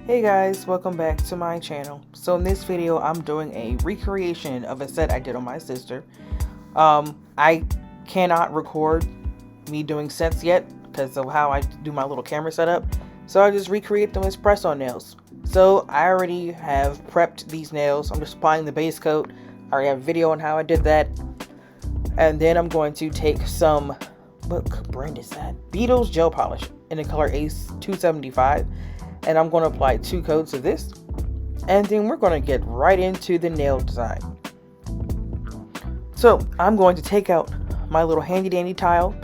Hey guys, welcome back to my channel. So in this video, I'm doing a recreation of a set I did on my sister. I cannot record me doing sets yet because of how I do my little camera setup. So I just recreate them as press-on nails. So I already have prepped these nails. I'm just applying the base coat. I already have a video on how I did that. And then I'm going to take some, what brand is that? Beetles Gel Polish in the color Ace 275. And I'm going to apply 2 coats of this, and then we're going to get right into the nail design. So I'm going to take out my little handy dandy tile,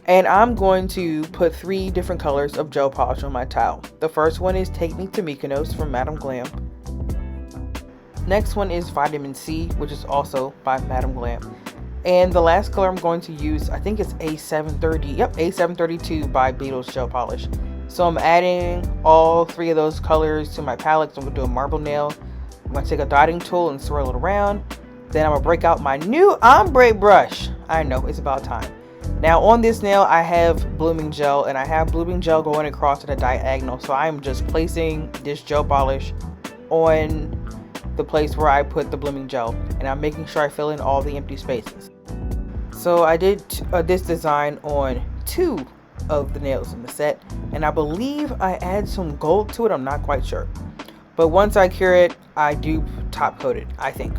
and I'm going to put 3 different colors of gel polish on my tile. The first one is Take Me to Mykonos from Glam. Next one is Vitamin C, which is also by Glam. And the last color I'm going to use, I think it's A730, yep, A732 by Beetles Gel Polish. So I'm adding all 3 of those colors to my palette. So I'm going to do a marble nail. I'm going to take a dotting tool and swirl it around. Then I'm going to break out my new ombre brush. I know, it's about time. Now on this nail, I have blooming gel, and I have blooming gel going across at a diagonal. So I'm just placing this gel polish on the place where I put the blooming gel. And I'm making sure I fill in all the empty spaces. So I did this design on 2 of the nails in the set, and I believe I add some gold to it. I'm not quite sure, but once I cure it, I do top coat it, I think.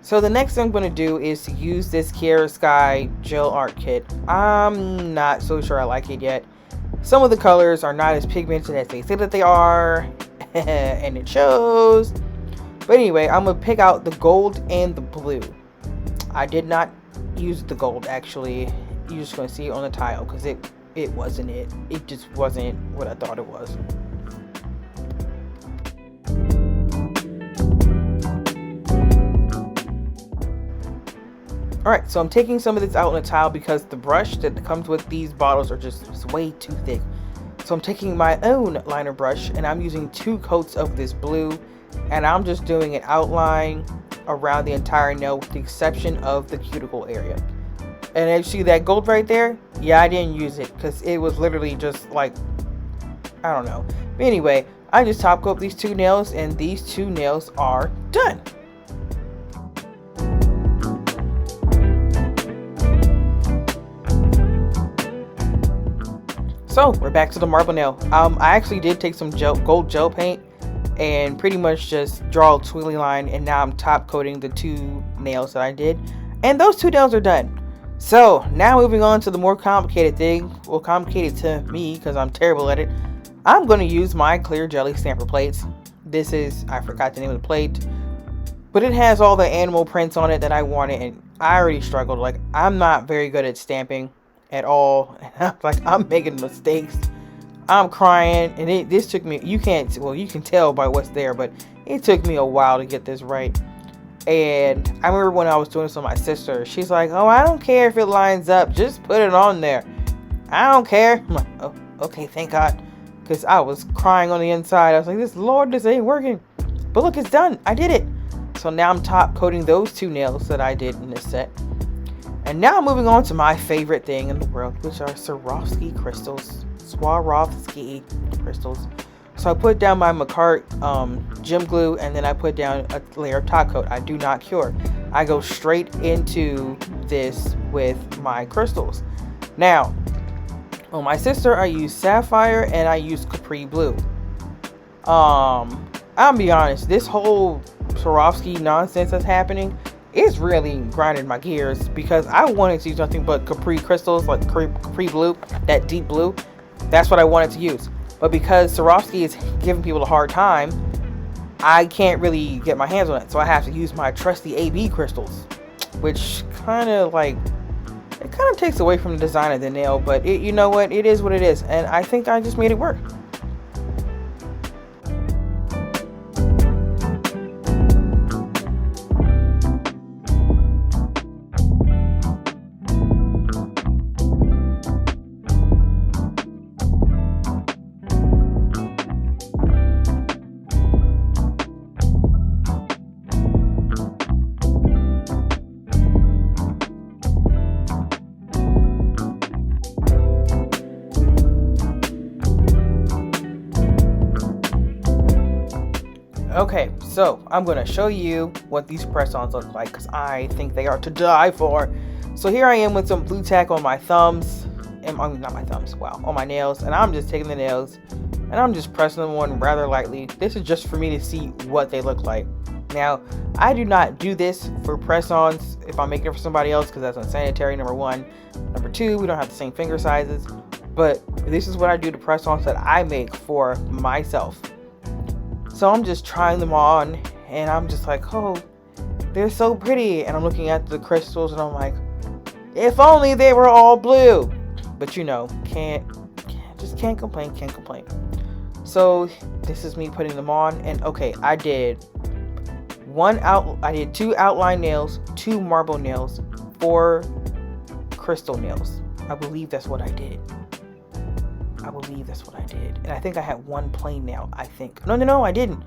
So the next thing I'm going to do is to use this Kierra Sky gel art kit. I'm not so sure I like it yet. Some of the colors are not as pigmented as they say that they are, and it shows. But anyway, I'm going to pick out the gold and the blue. I did not use the gold, actually. You're just going to see it on the tile because it wasn't it. It just wasn't what I thought it was. Alright, so I'm taking some of this out on the tile because the brush that comes with these bottles are just way too thick. So I'm taking my own liner brush, and I'm using 2 coats of this blue, and I'm just doing an outline around the entire nail with the exception of the cuticle area. And as you see that gold right there, yeah, I didn't use it because it was literally just like, I don't know. But anyway, I just top coat these 2 nails, and these 2 nails are done. So we're back to the marble nail. I actually did take some gold gel paint and pretty much just draw a twiggly line, and now I'm top coating the 2 nails that I did, and those 2 nails are done. So now moving on to the more complicated thing, well, complicated to me because I'm terrible at it. I'm going to use my clear jelly stamper plates. This is, I forgot the name of the plate, but it has all the animal prints on it that I wanted, and I already struggled. Like, I'm not very good at stamping at all. Like, I'm making mistakes. I'm crying, and this took me, you can tell by what's there, but it took me a while to get this right. And I remember when I was doing this with my sister, she's like, oh, I don't care if it lines up, just put it on there. I don't care. I'm like, oh, okay, thank God, because I was crying on the inside. I was like, this ain't working. But look, it's done. I did it. So now I'm top coating those 2 nails that I did in this set. And now moving on to my favorite thing in the world, which are Swarovski crystals. So I put down my Makartt gem glue, and then I put down a layer of top coat. I do not cure. I go straight into this with my crystals. Now, on my sister, I use sapphire and I use capri blue. I'll be honest, this whole Swarovski nonsense that's happening is really grinding my gears because I wanted to use nothing but capri crystals, like capri blue, that deep blue. That's what I wanted to use. But because Swarovski is giving people a hard time, I can't really get my hands on it. So I have to use my trusty AB crystals, which kind of takes away from the design of the nail. But you know what? It is what it is. And I think I just made it work. Okay, so I'm going to show you what these press-ons look like because I think they are to die for. So here I am with some blue tack on my thumbs, and not my thumbs, wow, on my nails, and I'm just taking the nails and I'm just pressing them on rather lightly. This is just for me to see what they look like. Now, I do not do this for press-ons if I'm making it for somebody else because that's unsanitary, number one. Number two, we don't have the same finger sizes, but this is what I do to press-ons that I make for myself. So I'm just trying them on, and I'm just like, oh, they're so pretty. And I'm looking at the crystals, and I'm like, if only they were all blue. But you know, can't complain. So this is me putting them on, and okay, I did 2 outline nails, 2 marble nails, 4 crystal nails. I believe that's what I did. And I think I had 1 plain nail, I think. No, I didn't.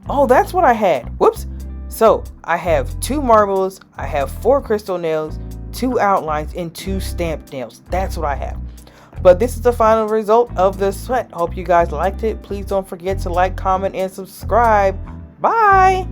Oh, that's what I had. Whoops. So, I have 2 marbles, I have 4 crystal nails, 2 outlines, and 2 stamped nails. That's what I have. But this is the final result of the sweat. Hope you guys liked it. Please don't forget to like, comment, and subscribe. Bye!